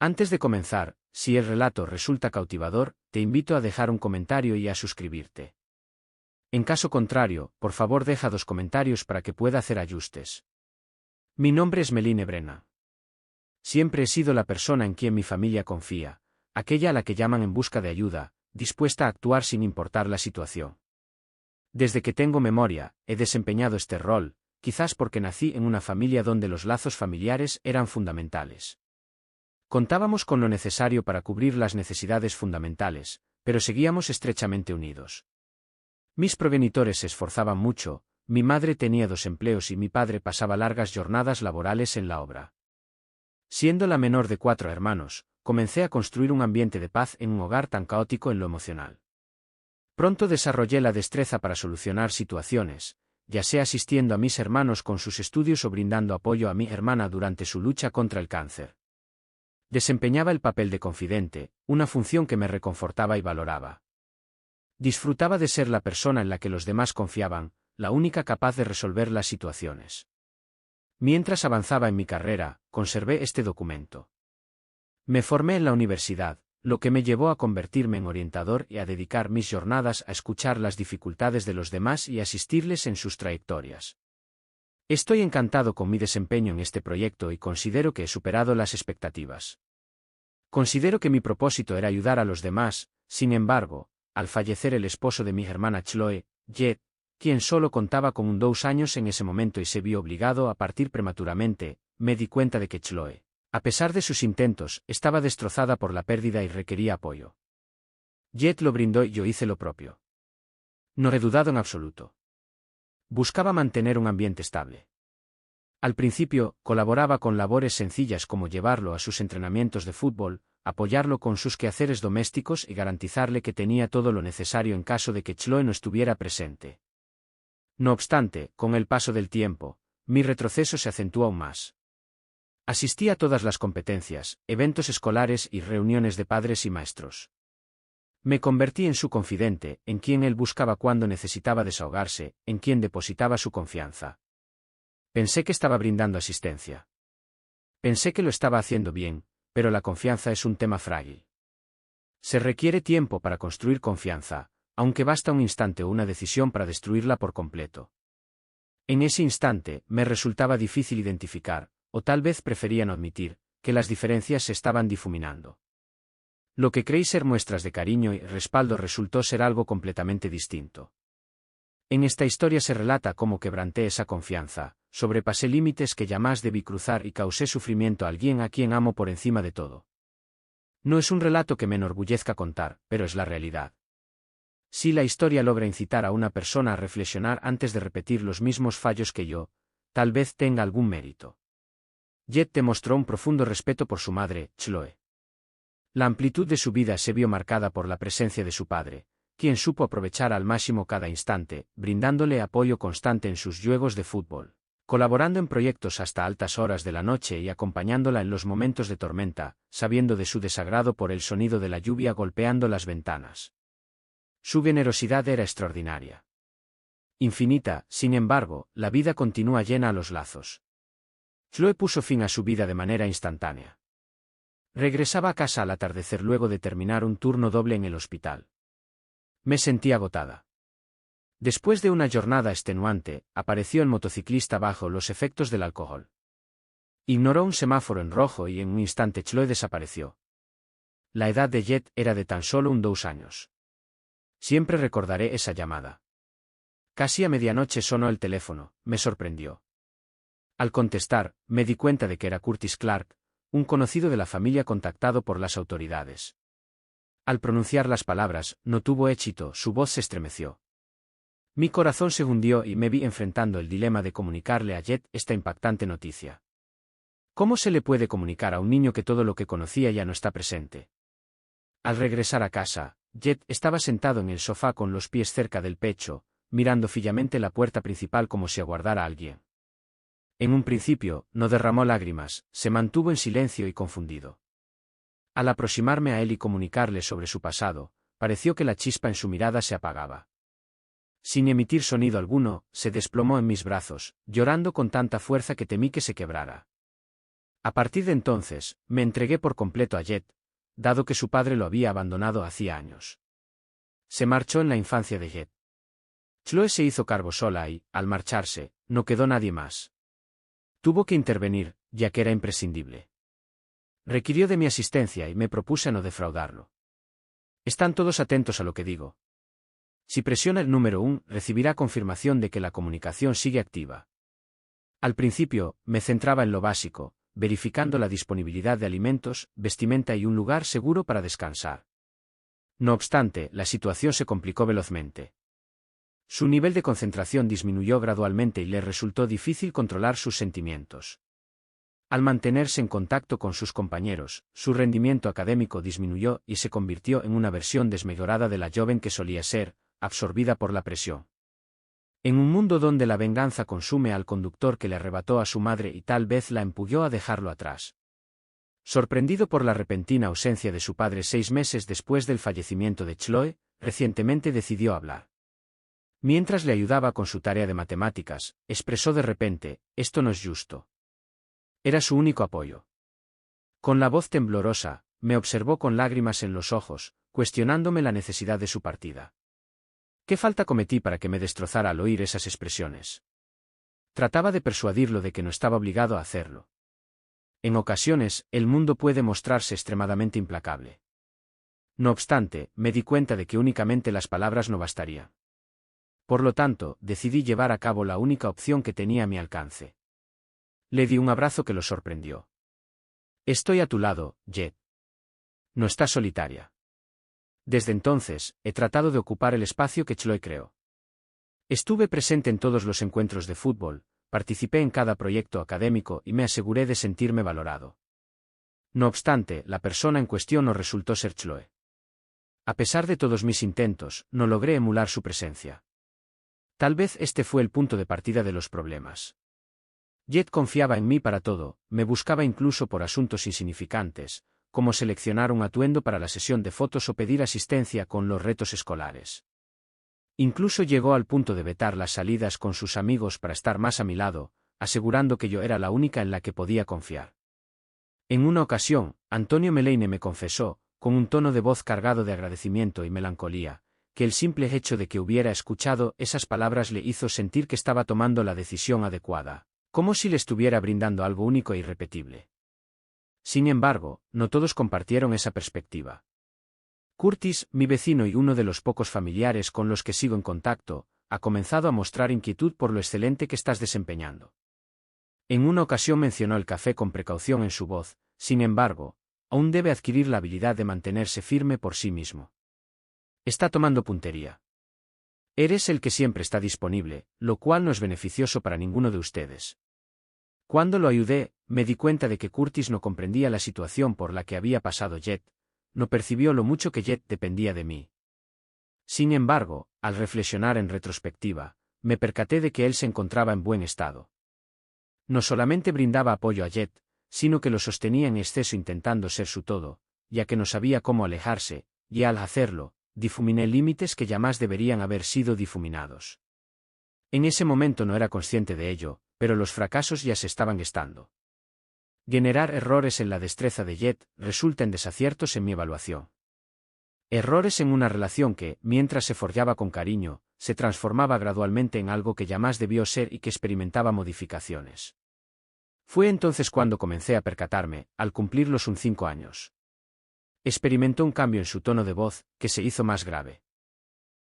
Antes de comenzar, si el relato resulta cautivador, te invito a dejar un comentario y a suscribirte. En caso contrario, por favor deja 2 comentarios para que pueda hacer ajustes. Mi nombre es Meline Brena. Siempre he sido la persona en quien mi familia confía, aquella a la que llaman en busca de ayuda, dispuesta a actuar sin importar la situación. Desde que tengo memoria, he desempeñado este rol, quizás porque nací en una familia donde los lazos familiares eran fundamentales. Contábamos con lo necesario para cubrir las necesidades fundamentales, pero seguíamos estrechamente unidos. Mis progenitores se esforzaban mucho, mi madre tenía 2 empleos y mi padre pasaba largas jornadas laborales en la obra. Siendo la menor de 4 hermanos, comencé a construir un ambiente de paz en un hogar tan caótico en lo emocional. Pronto desarrollé la destreza para solucionar situaciones, ya sea asistiendo a mis hermanos con sus estudios o brindando apoyo a mi hermana durante su lucha contra el cáncer. Desempeñaba el papel de confidente, una función que me reconfortaba y valoraba. Disfrutaba de ser la persona en la que los demás confiaban, la única capaz de resolver las situaciones. Mientras avanzaba en mi carrera, conservé este documento. Me formé en la universidad, lo que me llevó a convertirme en orientador y a dedicar mis jornadas a escuchar las dificultades de los demás y asistirles en sus trayectorias. Estoy encantado con mi desempeño en este proyecto y considero que he superado las expectativas. Considero que mi propósito era ayudar a los demás, sin embargo, al fallecer el esposo de mi hermana Chloe, Jet, quien solo contaba con 2 años en ese momento y se vio obligado a partir prematuramente, me di cuenta de que Chloe, a pesar de sus intentos, estaba destrozada por la pérdida y requería apoyo. Jet lo brindó y yo hice lo propio. No he dudado en absoluto. Buscaba mantener un ambiente estable. Al principio, colaboraba con labores sencillas como llevarlo a sus entrenamientos de fútbol, apoyarlo con sus quehaceres domésticos y garantizarle que tenía todo lo necesario en caso de que Chloe no estuviera presente. No obstante, con el paso del tiempo, mi retroceso se acentuó aún más. Asistí a todas las competencias, eventos escolares y reuniones de padres y maestros. Me convertí en su confidente, en quien él buscaba cuando necesitaba desahogarse, en quien depositaba su confianza. Pensé que estaba brindando asistencia. Pensé que lo estaba haciendo bien, pero la confianza es un tema frágil. Se requiere tiempo para construir confianza, aunque basta un instante o una decisión para destruirla por completo. En ese instante, me resultaba difícil identificar, o tal vez prefería no admitir, que las diferencias se estaban difuminando. Lo que creí ser muestras de cariño y respaldo resultó ser algo completamente distinto. En esta historia se relata cómo quebranté esa confianza, sobrepasé límites que jamás debí cruzar y causé sufrimiento a alguien a quien amo por encima de todo. No es un relato que me enorgullezca contar, pero es la realidad. Si la historia logra incitar a una persona a reflexionar antes de repetir los mismos fallos que yo, tal vez tenga algún mérito. Jet demostró un profundo respeto por su madre, Chloe. La amplitud de su vida se vio marcada por la presencia de su padre, quien supo aprovechar al máximo cada instante, brindándole apoyo constante en sus juegos de fútbol, colaborando en proyectos hasta altas horas de la noche y acompañándola en los momentos de tormenta, sabiendo de su desagrado por el sonido de la lluvia golpeando las ventanas. Su generosidad era extraordinaria. Infinita, sin embargo, la vida continúa llena a los lazos. Chloe puso fin a su vida de manera instantánea. Regresaba a casa al atardecer luego de terminar un turno doble en el hospital. Me sentí agotada. Después de una jornada extenuante, apareció el motociclista bajo los efectos del alcohol. Ignoró un semáforo en rojo y en un instante Chloe desapareció. La edad de Jet era de tan solo 2 años. Siempre recordaré esa llamada. Casi a medianoche sonó el teléfono, me sorprendió. Al contestar, me di cuenta de que era Curtis Clark, un conocido de la familia contactado por las autoridades. Al pronunciar las palabras, no tuvo éxito, su voz se estremeció. Mi corazón se hundió y me vi enfrentando el dilema de comunicarle a Jet esta impactante noticia. ¿Cómo se le puede comunicar a un niño que todo lo que conocía ya no está presente? Al regresar a casa, Jet estaba sentado en el sofá con los pies cerca del pecho, mirando fijamente la puerta principal como si aguardara a alguien. En un principio, no derramó lágrimas, se mantuvo en silencio y confundido. Al aproximarme a él y comunicarle sobre su pasado, pareció que la chispa en su mirada se apagaba. Sin emitir sonido alguno, se desplomó en mis brazos, llorando con tanta fuerza que temí que se quebrara. A partir de entonces, me entregué por completo a Jet, dado que su padre lo había abandonado hacía años. Se marchó en la infancia de Jet. Chloe se hizo cargo sola y, al marcharse, no quedó nadie más. Tuvo que intervenir, ya que era imprescindible. Requirió de mi asistencia y me propuse a no defraudarlo. Están todos atentos a lo que digo. Si presiona el número 1, recibirá confirmación de que la comunicación sigue activa. Al principio, me centraba en lo básico, verificando la disponibilidad de alimentos, vestimenta y un lugar seguro para descansar. No obstante, la situación se complicó velozmente. Su nivel de concentración disminuyó gradualmente y le resultó difícil controlar sus sentimientos. Al mantenerse en contacto con sus compañeros, su rendimiento académico disminuyó y se convirtió en una versión desmejorada de la joven que solía ser, absorbida por la presión. En un mundo donde la venganza consume al conductor que le arrebató a su madre y tal vez la empujó a dejarlo atrás. Sorprendido por la repentina ausencia de su padre 6 meses después del fallecimiento de Chloe, recientemente decidió hablar. Mientras le ayudaba con su tarea de matemáticas, expresó de repente: «Esto no es justo». Era su único apoyo. Con la voz temblorosa, me observó con lágrimas en los ojos, cuestionándome la necesidad de su partida. ¿Qué falta cometí para que me destrozara al oír esas expresiones? Trataba de persuadirlo de que no estaba obligado a hacerlo. En ocasiones, el mundo puede mostrarse extremadamente implacable. No obstante, me di cuenta de que únicamente las palabras no bastarían. Por lo tanto, decidí llevar a cabo la única opción que tenía a mi alcance. Le di un abrazo que lo sorprendió. «Estoy a tu lado, Jet. No estás solitaria». Desde entonces, he tratado de ocupar el espacio que Chloe creó. Estuve presente en todos los encuentros de fútbol, participé en cada proyecto académico y me aseguré de sentirme valorado. No obstante, la persona en cuestión no resultó ser Chloe. A pesar de todos mis intentos, no logré emular su presencia. Tal vez este fue el punto de partida de los problemas. Jet confiaba en mí para todo, me buscaba incluso por asuntos insignificantes, como seleccionar un atuendo para la sesión de fotos o pedir asistencia con los retos escolares. Incluso llegó al punto de vetar las salidas con sus amigos para estar más a mi lado, asegurando que yo era la única en la que podía confiar. En una ocasión, Antonio Meleine me confesó, con un tono de voz cargado de agradecimiento y melancolía, que el simple hecho de que hubiera escuchado esas palabras le hizo sentir que estaba tomando la decisión adecuada, como si le estuviera brindando algo único e irrepetible. Sin embargo, no todos compartieron esa perspectiva. Curtis, mi vecino y uno de los pocos familiares con los que sigo en contacto, ha comenzado a mostrar inquietud por lo excelente que estás desempeñando. En una ocasión mencionó el café con precaución en su voz, sin embargo, aún debe adquirir la habilidad de mantenerse firme por sí mismo. Está tomando puntería. Eres el que siempre está disponible, lo cual no es beneficioso para ninguno de ustedes. Cuando lo ayudé, me di cuenta de que Curtis no comprendía la situación por la que había pasado Jet, no percibió lo mucho que Jet dependía de mí. Sin embargo, al reflexionar en retrospectiva, me percaté de que él se encontraba en buen estado. No solamente brindaba apoyo a Jet, sino que lo sostenía en exceso intentando ser su todo, ya que no sabía cómo alejarse, y al hacerlo, difuminé límites que jamás deberían haber sido difuminados. En ese momento no era consciente de ello, pero los fracasos ya se estaban gestando. Generar errores en la destreza de Jet resulta en desaciertos en mi evaluación. Errores en una relación que, mientras se forjaba con cariño, se transformaba gradualmente en algo que jamás debió ser y que experimentaba modificaciones. Fue entonces cuando comencé a percatarme, al cumplir los 5 años. Experimentó un cambio en su tono de voz, que se hizo más grave.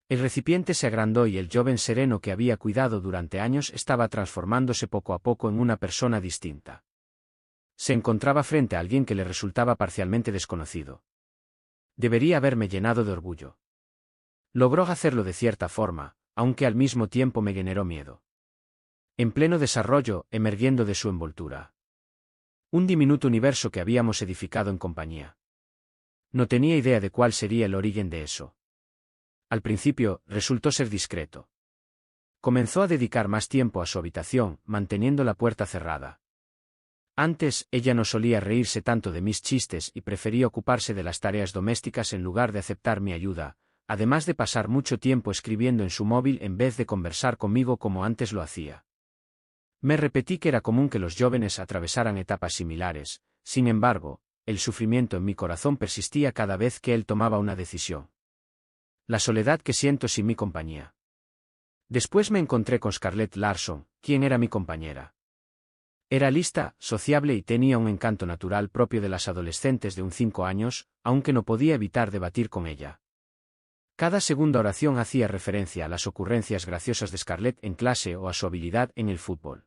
El recipiente se agrandó y el joven sereno que había cuidado durante años estaba transformándose poco a poco en una persona distinta. Se encontraba frente a alguien que le resultaba parcialmente desconocido. Debería haberme llenado de orgullo. Logró hacerlo de cierta forma, aunque al mismo tiempo me generó miedo. En pleno desarrollo, emergiendo de su envoltura. Un diminuto universo que habíamos edificado en compañía. No tenía idea de cuál sería el origen de eso. Al principio, resultó ser discreto. Comenzó a dedicar más tiempo a su habitación, manteniendo la puerta cerrada. Antes, ella no solía reírse tanto de mis chistes y prefería ocuparse de las tareas domésticas en lugar de aceptar mi ayuda, además de pasar mucho tiempo escribiendo en su móvil en vez de conversar conmigo como antes lo hacía. Me repetí que era común que los jóvenes atravesaran etapas similares, sin embargo, el sufrimiento en mi corazón persistía cada vez que él tomaba una decisión. La soledad que siento sin mi compañía. Después me encontré con Scarlett Larsson, quien era mi compañera. Era lista, sociable y tenía un encanto natural propio de las adolescentes de 5 años, aunque no podía evitar debatir con ella. Cada segunda oración hacía referencia a las ocurrencias graciosas de Scarlett en clase o a su habilidad en el fútbol.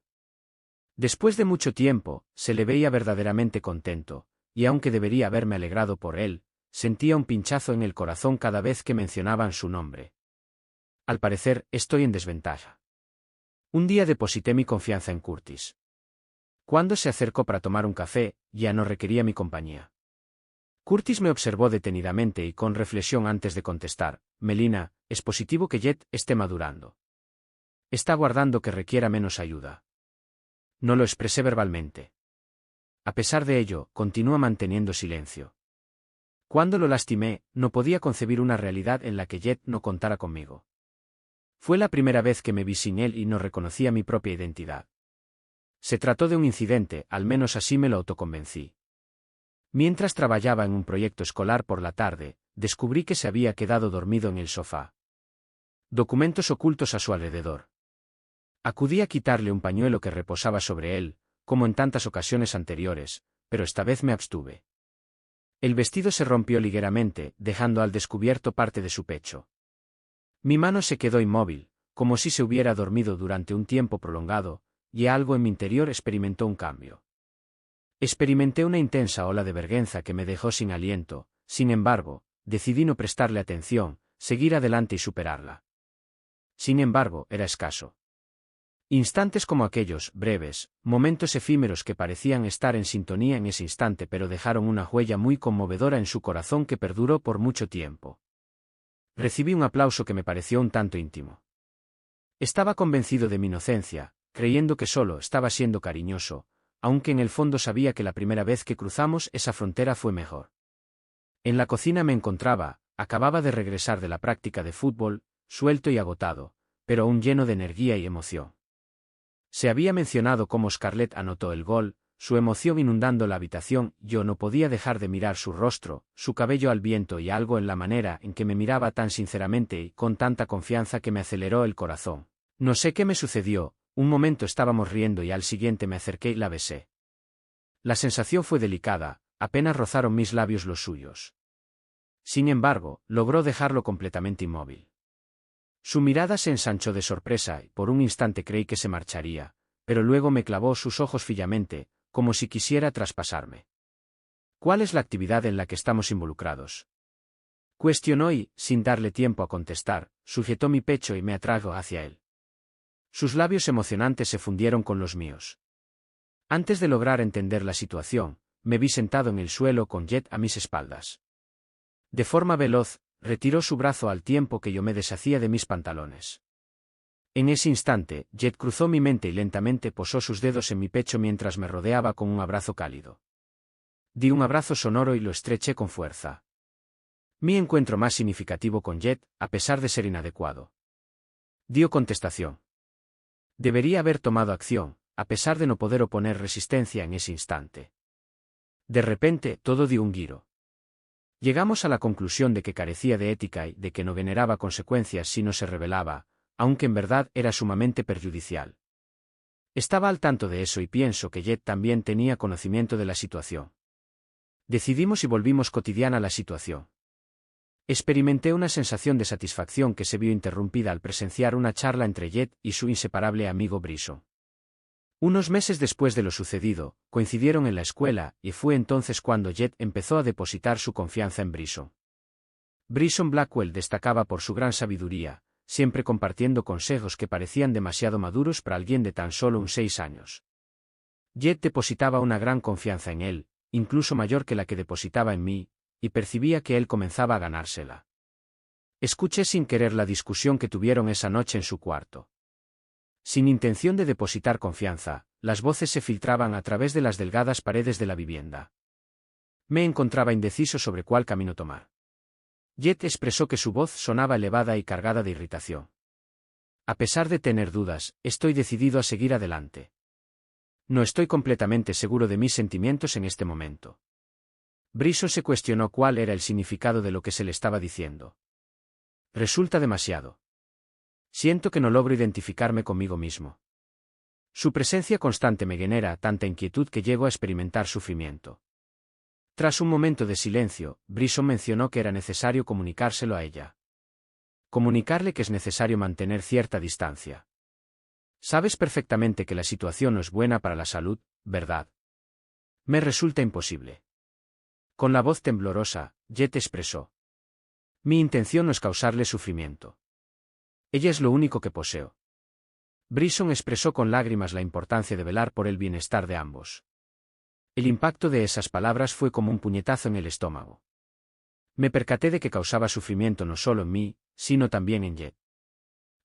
Después de mucho tiempo, se le veía verdaderamente contento, y aunque debería haberme alegrado por él, sentía un pinchazo en el corazón cada vez que mencionaban su nombre. Al parecer, estoy en desventaja. Un día deposité mi confianza en Curtis. Cuando se acercó para tomar un café, ya no requería mi compañía. Curtis me observó detenidamente y con reflexión antes de contestar: Melina, es positivo que Jet esté madurando. Está guardando que requiera menos ayuda. No lo expresé verbalmente. A pesar de ello, continúa manteniendo silencio. Cuando lo lastimé, no podía concebir una realidad en la que Jet no contara conmigo. Fue la primera vez que me vi sin él y no reconocía mi propia identidad. Se trató de un incidente, al menos así me lo autoconvencí. Mientras trabajaba en un proyecto escolar por la tarde, descubrí que se había quedado dormido en el sofá. Documentos ocultos a su alrededor. Acudí a quitarle un pañuelo que reposaba sobre él, como en tantas ocasiones anteriores, pero esta vez me abstuve. El vestido se rompió ligeramente, dejando al descubierto parte de su pecho. Mi mano se quedó inmóvil, como si se hubiera dormido durante un tiempo prolongado, y algo en mi interior experimentó un cambio. Experimenté una intensa ola de vergüenza que me dejó sin aliento, sin embargo, decidí no prestarle atención, seguir adelante y superarla. Sin embargo, era escaso. Instantes como aquellos, breves, momentos efímeros que parecían estar en sintonía en ese instante pero dejaron una huella muy conmovedora en su corazón que perduró por mucho tiempo. Recibí un aplauso que me pareció un tanto íntimo. Estaba convencido de mi inocencia, creyendo que solo estaba siendo cariñoso, aunque en el fondo sabía que la primera vez que cruzamos esa frontera fue mejor. En la cocina me encontraba, acababa de regresar de la práctica de fútbol, suelto y agotado, pero aún lleno de energía y emoción. Se había mencionado cómo Scarlett anotó el gol, su emoción inundando la habitación, yo no podía dejar de mirar su rostro, su cabello al viento y algo en la manera en que me miraba tan sinceramente y con tanta confianza que me aceleró el corazón. No sé qué me sucedió, un momento estábamos riendo y al siguiente me acerqué y la besé. La sensación fue delicada, apenas rozaron mis labios los suyos. Sin embargo, logró dejarlo completamente inmóvil. Su mirada se ensanchó de sorpresa y por un instante creí que se marcharía, pero luego me clavó sus ojos fijamente, como si quisiera traspasarme. ¿Cuál es la actividad en la que estamos involucrados? Cuestionó y, sin darle tiempo a contestar, sujetó mi pecho y me atrajo hacia él. Sus labios emocionantes se fundieron con los míos. Antes de lograr entender la situación, me vi sentado en el suelo con Jet a mis espaldas. De forma veloz, retiró su brazo al tiempo que yo me deshacía de mis pantalones. En ese instante, Jet cruzó mi mente y lentamente posó sus dedos en mi pecho mientras me rodeaba con un abrazo cálido. Di un abrazo sonoro y lo estreché con fuerza. Mi encuentro más significativo con Jet, a pesar de ser inadecuado. Dio contestación. Debería haber tomado acción, a pesar de no poder oponer resistencia en ese instante. De repente, todo dio un giro. Llegamos a la conclusión de que carecía de ética y de que no generaba consecuencias si no se rebelaba, aunque en verdad era sumamente perjudicial. Estaba al tanto de eso y pienso que Jet también tenía conocimiento de la situación. Decidimos y volvimos cotidiana la situación. Experimenté una sensación de satisfacción que se vio interrumpida al presenciar una charla entre Jet y su inseparable amigo Brisson. Unos meses después de lo sucedido, coincidieron en la escuela y fue entonces cuando Jet empezó a depositar su confianza en Brisson. Brisson Blackwell destacaba por su gran sabiduría, siempre compartiendo consejos que parecían demasiado maduros para alguien de tan solo 6 años. Jet depositaba una gran confianza en él, incluso mayor que la que depositaba en mí, y percibía que él comenzaba a ganársela. Escuché sin querer la discusión que tuvieron esa noche en su cuarto. Sin intención de depositar confianza, las voces se filtraban a través de las delgadas paredes de la vivienda. Me encontraba indeciso sobre cuál camino tomar. Jet expresó que su voz sonaba elevada y cargada de irritación. A pesar de tener dudas, estoy decidido a seguir adelante. No estoy completamente seguro de mis sentimientos en este momento. Brisson se cuestionó cuál era el significado de lo que se le estaba diciendo. Resulta demasiado. Siento que no logro identificarme conmigo mismo. Su presencia constante me genera tanta inquietud que llego a experimentar sufrimiento. Tras un momento de silencio, Brisson mencionó que era necesario comunicárselo a ella. Comunicarle que es necesario mantener cierta distancia. Sabes perfectamente que la situación no es buena para la salud, ¿verdad? Me resulta imposible. Con la voz temblorosa, Jet expresó. Mi intención no es causarle sufrimiento. Ella es lo único que poseo. Brisson expresó con lágrimas la importancia de velar por el bienestar de ambos. El impacto de esas palabras fue como un puñetazo en el estómago. Me percaté de que causaba sufrimiento no solo en mí, sino también en Jet.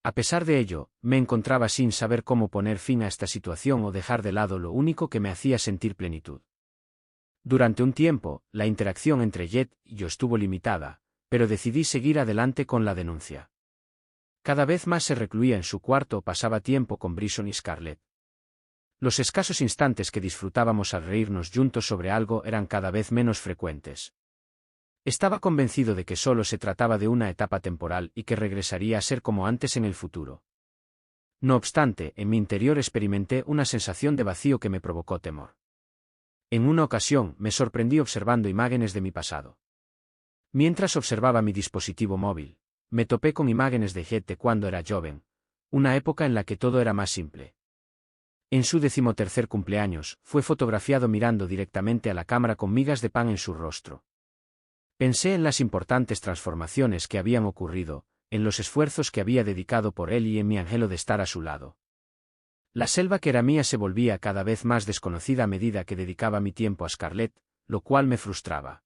A pesar de ello, me encontraba sin saber cómo poner fin a esta situación o dejar de lado lo único que me hacía sentir plenitud. Durante un tiempo, la interacción entre Jet y yo estuvo limitada, pero decidí seguir adelante con la denuncia. Cada vez más se recluía en su cuarto o pasaba tiempo con Brisson y Scarlett. Los escasos instantes que disfrutábamos al reírnos juntos sobre algo eran cada vez menos frecuentes. Estaba convencido de que solo se trataba de una etapa temporal y que regresaría a ser como antes en el futuro. No obstante, en mi interior experimenté una sensación de vacío que me provocó temor. En una ocasión, me sorprendí observando imágenes de mi pasado. Mientras observaba mi dispositivo móvil, me topé con imágenes de Jet de cuando era joven, una época en la que todo era más simple. En su 13º cumpleaños, fue fotografiado mirando directamente a la cámara con migas de pan en su rostro. Pensé en las importantes transformaciones que habían ocurrido, en los esfuerzos que había dedicado por él y en mi anhelo de estar a su lado. La selva que era mía se volvía cada vez más desconocida a medida que dedicaba mi tiempo a Scarlett, lo cual me frustraba.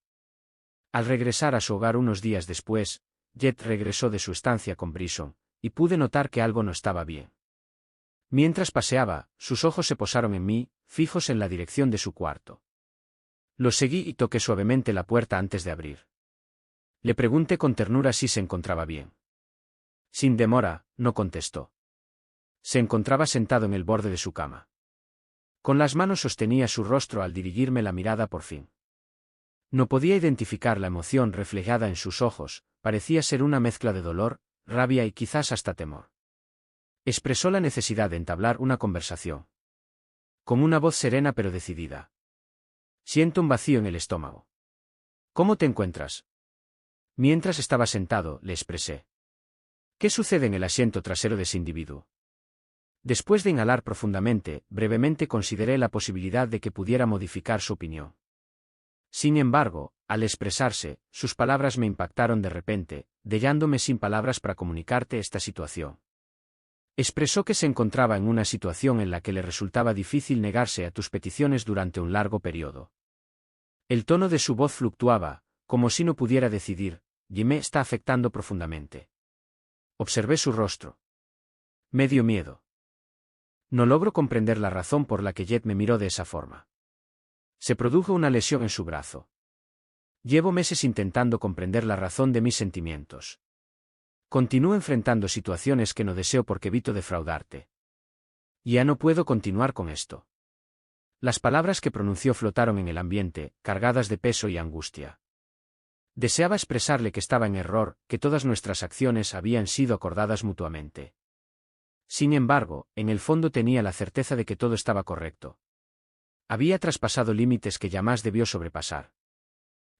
Al regresar a su hogar unos días después, Jet regresó de su estancia con Brisson, y pude notar que algo no estaba bien. Mientras paseaba, sus ojos se posaron en mí, fijos en la dirección de su cuarto. Lo seguí y toqué suavemente la puerta antes de abrir. Le pregunté con ternura si se encontraba bien. Sin demora, no contestó. Se encontraba sentado en el borde de su cama. Con las manos sostenía su rostro al dirigirme la mirada por fin. No podía identificar la emoción reflejada en sus ojos, parecía ser una mezcla de dolor, rabia y quizás hasta temor. Expresó la necesidad de entablar una conversación. Con una voz serena pero decidida. Siento un vacío en el estómago. ¿Cómo te encuentras? Mientras estaba sentado, le expresé. ¿Qué sucede en el asiento trasero de ese individuo? Después de inhalar profundamente, brevemente consideré la posibilidad de que pudiera modificar su opinión. Sin embargo, al expresarse, sus palabras me impactaron de repente, dejándome sin palabras para comunicarte esta situación. Expresó que se encontraba en una situación en la que le resultaba difícil negarse a tus peticiones durante un largo periodo. El tono de su voz fluctuaba, como si no pudiera decidir, y me está afectando profundamente. Observé su rostro. Me dio miedo. No logro comprender la razón por la que Jet me miró de esa forma. Se produjo una lesión en su brazo. Llevo meses intentando comprender la razón de mis sentimientos. Continúo enfrentando situaciones que no deseo porque evito defraudarte. Ya no puedo continuar con esto. Las palabras que pronunció flotaron en el ambiente, cargadas de peso y angustia. Deseaba expresarle que estaba en error, que todas nuestras acciones habían sido acordadas mutuamente. Sin embargo, en el fondo tenía la certeza de que todo estaba correcto. Había traspasado límites que jamás debió sobrepasar.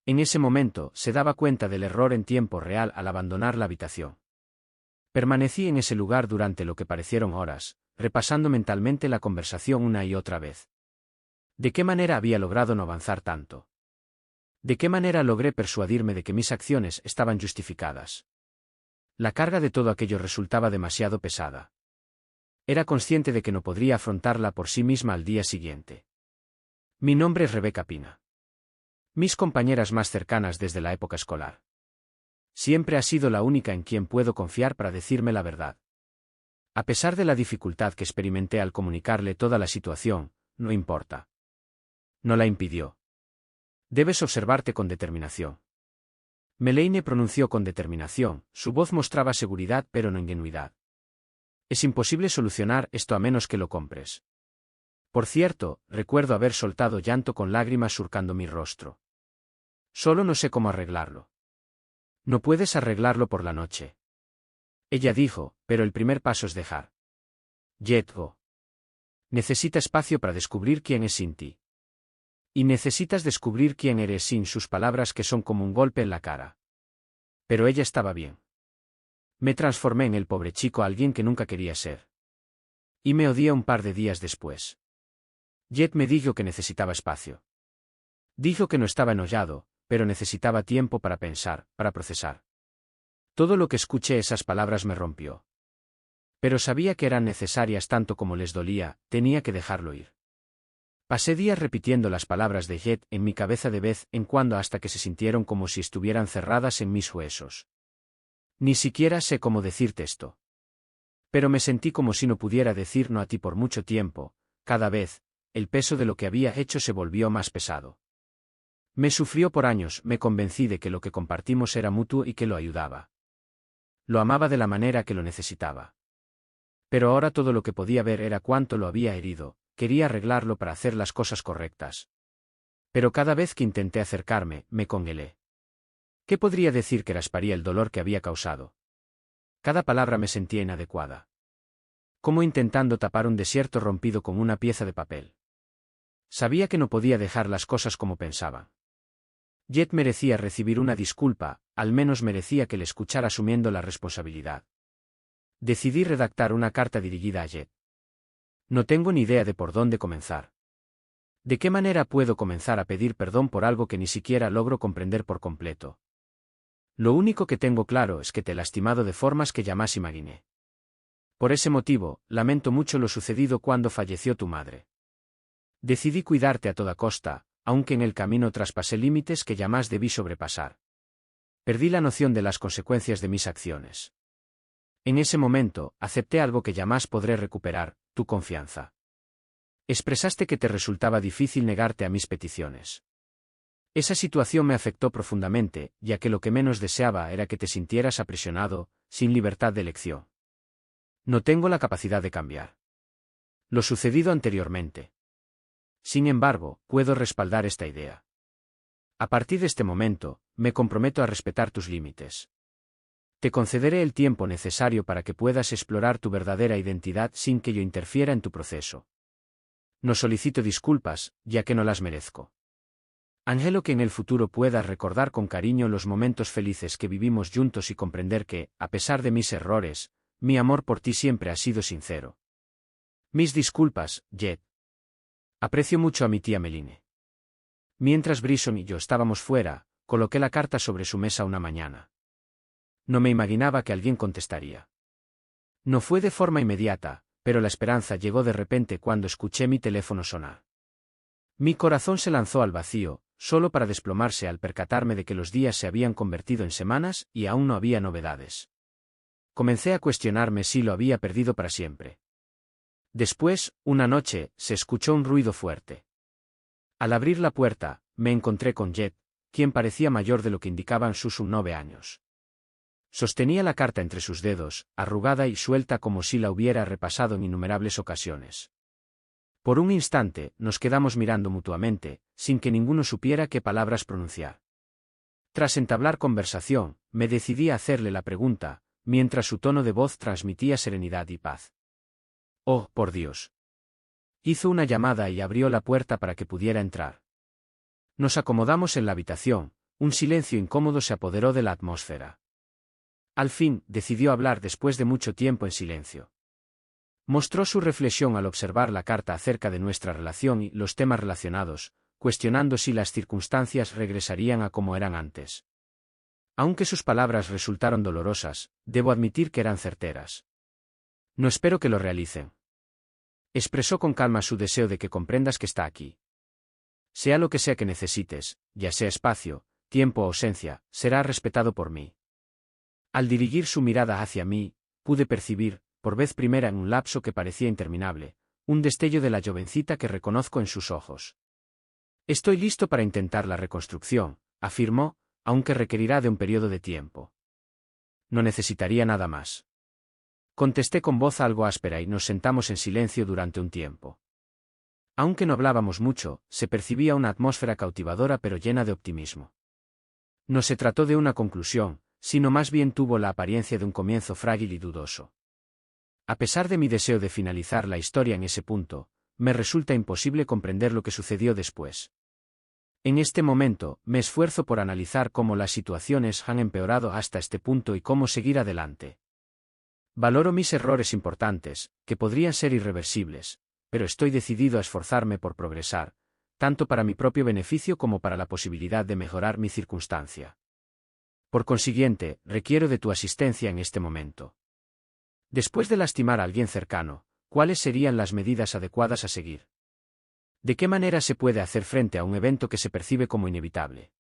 En ese momento, se daba cuenta del error en tiempo real al abandonar la habitación. Permanecí en ese lugar durante lo que parecieron horas, repasando mentalmente la conversación una y otra vez. ¿De qué manera había logrado no avanzar tanto? ¿De qué manera logré persuadirme de que mis acciones estaban justificadas? La carga de todo aquello resultaba demasiado pesada. Era consciente de que no podría afrontarla por sí misma al día siguiente. Mi nombre es Rebecca Pina. Mis compañeras más cercanas desde la época escolar. Siempre ha sido la única en quien puedo confiar para decirme la verdad. A pesar de la dificultad que experimenté al comunicarle toda la situación, no importa. No la impidió. Debes observarte con determinación. Melaine pronunció con determinación, su voz mostraba seguridad pero no ingenuidad. Es imposible solucionar esto a menos que lo compres. Por cierto, recuerdo haber soltado llanto con lágrimas surcando mi rostro. Solo no sé cómo arreglarlo. No puedes arreglarlo por la noche. Ella dijo, pero el primer paso es dejar. Jet go. Necesita espacio para descubrir quién es sin ti. Y necesitas descubrir quién eres sin sus palabras que son como un golpe en la cara. Pero ella estaba bien. Me transformé en el pobre chico a alguien que nunca quería ser. Y me odié un par de días después. Jet me dijo que necesitaba espacio. Dijo que no estaba enollado, pero necesitaba tiempo para pensar, para procesar. Todo lo que escuché esas palabras me rompió. Pero sabía que eran necesarias tanto como les dolía, tenía que dejarlo ir. Pasé días repitiendo las palabras de Jet en mi cabeza de vez en cuando hasta que se sintieron como si estuvieran cerradas en mis huesos. Ni siquiera sé cómo decirte esto. Pero me sentí como si no pudiera decir no a ti por mucho tiempo, cada vez, el peso de lo que había hecho se volvió más pesado. Me sufrió por años, me convencí de que lo que compartimos era mutuo y que lo ayudaba. Lo amaba de la manera que lo necesitaba. Pero ahora todo lo que podía ver era cuánto lo había herido, quería arreglarlo para hacer las cosas correctas. Pero cada vez que intenté acercarme, me congelé. ¿Qué podría decir que rasparía el dolor que había causado? Cada palabra me sentía inadecuada. Como intentando tapar un desierto rompido con una pieza de papel. Sabía que no podía dejar las cosas como pensaba. Jet merecía recibir una disculpa, al menos merecía que le escuchara asumiendo la responsabilidad. Decidí redactar una carta dirigida a Jet. No tengo ni idea de por dónde comenzar. ¿De qué manera puedo comenzar a pedir perdón por algo que ni siquiera logro comprender por completo? Lo único que tengo claro es que te he lastimado de formas que jamás imaginé. Por ese motivo, lamento mucho lo sucedido cuando falleció tu madre. Decidí cuidarte a toda costa, aunque en el camino traspasé límites que jamás debí sobrepasar. Perdí la noción de las consecuencias de mis acciones. En ese momento, acepté algo que jamás podré recuperar, tu confianza. Expresaste que te resultaba difícil negarte a mis peticiones. Esa situación me afectó profundamente, ya que lo que menos deseaba era que te sintieras aprisionado, sin libertad de elección. No tengo la capacidad de cambiar lo sucedido anteriormente. Sin embargo, puedo respaldar esta idea. A partir de este momento, me comprometo a respetar tus límites. Te concederé el tiempo necesario para que puedas explorar tu verdadera identidad sin que yo interfiera en tu proceso. No solicito disculpas, ya que no las merezco. Anhelo que en el futuro puedas recordar con cariño los momentos felices que vivimos juntos y comprender que, a pesar de mis errores, mi amor por ti siempre ha sido sincero. Mis disculpas, Jet. Aprecio mucho a mi tía Meline. Mientras Brisson y yo estábamos fuera, coloqué la carta sobre su mesa una mañana. No me imaginaba que alguien contestaría. No fue de forma inmediata, pero la esperanza llegó de repente cuando escuché mi teléfono sonar. Mi corazón se lanzó al vacío, solo para desplomarse al percatarme de que los días se habían convertido en semanas y aún no había novedades. Comencé a cuestionarme si lo había perdido para siempre. Después, una noche, se escuchó un ruido fuerte. Al abrir la puerta, me encontré con Jet, quien parecía mayor de lo que indicaban sus 9 años. Sostenía la carta entre sus dedos, arrugada y suelta como si la hubiera repasado en innumerables ocasiones. Por un instante, nos quedamos mirando mutuamente, sin que ninguno supiera qué palabras pronunciar. Tras entablar conversación, me decidí a hacerle la pregunta, mientras su tono de voz transmitía serenidad y paz. Oh, por Dios. Hizo una llamada y abrió la puerta para que pudiera entrar. Nos acomodamos en la habitación, un silencio incómodo se apoderó de la atmósfera. Al fin, decidió hablar después de mucho tiempo en silencio. Mostró su reflexión al observar la carta acerca de nuestra relación y los temas relacionados, cuestionando si las circunstancias regresarían a como eran antes. Aunque sus palabras resultaron dolorosas, debo admitir que eran certeras. No espero que lo realicen. Expresó con calma su deseo de que comprendas que está aquí. Sea lo que sea que necesites, ya sea espacio, tiempo o ausencia, será respetado por mí. Al dirigir su mirada hacia mí, pude percibir, por vez primera en un lapso que parecía interminable, un destello de la jovencita que reconozco en sus ojos. Estoy listo para intentar la reconstrucción, afirmó, aunque requerirá de un periodo de tiempo. No necesitaría nada más. Contesté con voz algo áspera y nos sentamos en silencio durante un tiempo. Aunque no hablábamos mucho, se percibía una atmósfera cautivadora pero llena de optimismo. No se trató de una conclusión, sino más bien tuvo la apariencia de un comienzo frágil y dudoso. A pesar de mi deseo de finalizar la historia en ese punto, me resulta imposible comprender lo que sucedió después. En este momento, me esfuerzo por analizar cómo las situaciones han empeorado hasta este punto y cómo seguir adelante. Valoro mis errores importantes, que podrían ser irreversibles, pero estoy decidido a esforzarme por progresar, tanto para mi propio beneficio como para la posibilidad de mejorar mi circunstancia. Por consiguiente, requiero de tu asistencia en este momento. Después de lastimar a alguien cercano, ¿cuáles serían las medidas adecuadas a seguir? ¿De qué manera se puede hacer frente a un evento que se percibe como inevitable?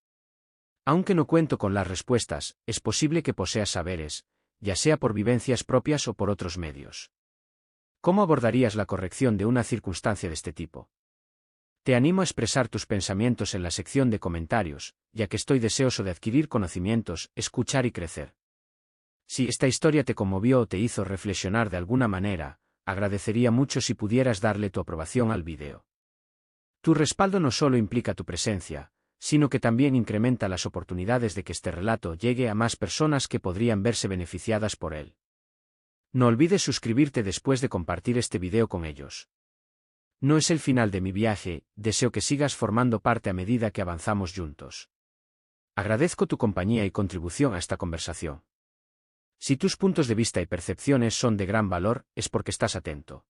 Aunque no cuento con las respuestas, es posible que poseas saberes, ya sea por vivencias propias o por otros medios. ¿Cómo abordarías la corrección de una circunstancia de este tipo? Te animo a expresar tus pensamientos en la sección de comentarios, ya que estoy deseoso de adquirir conocimientos, escuchar y crecer. Si esta historia te conmovió o te hizo reflexionar de alguna manera, agradecería mucho si pudieras darle tu aprobación al vídeo. Tu respaldo no solo implica tu presencia, sino que también incrementa las oportunidades de que este relato llegue a más personas que podrían verse beneficiadas por él. No olvides suscribirte después de compartir este video con ellos. No es el final de mi viaje, deseo que sigas formando parte a medida que avanzamos juntos. Agradezco tu compañía y contribución a esta conversación. Si tus puntos de vista y percepciones son de gran valor, es porque estás atento.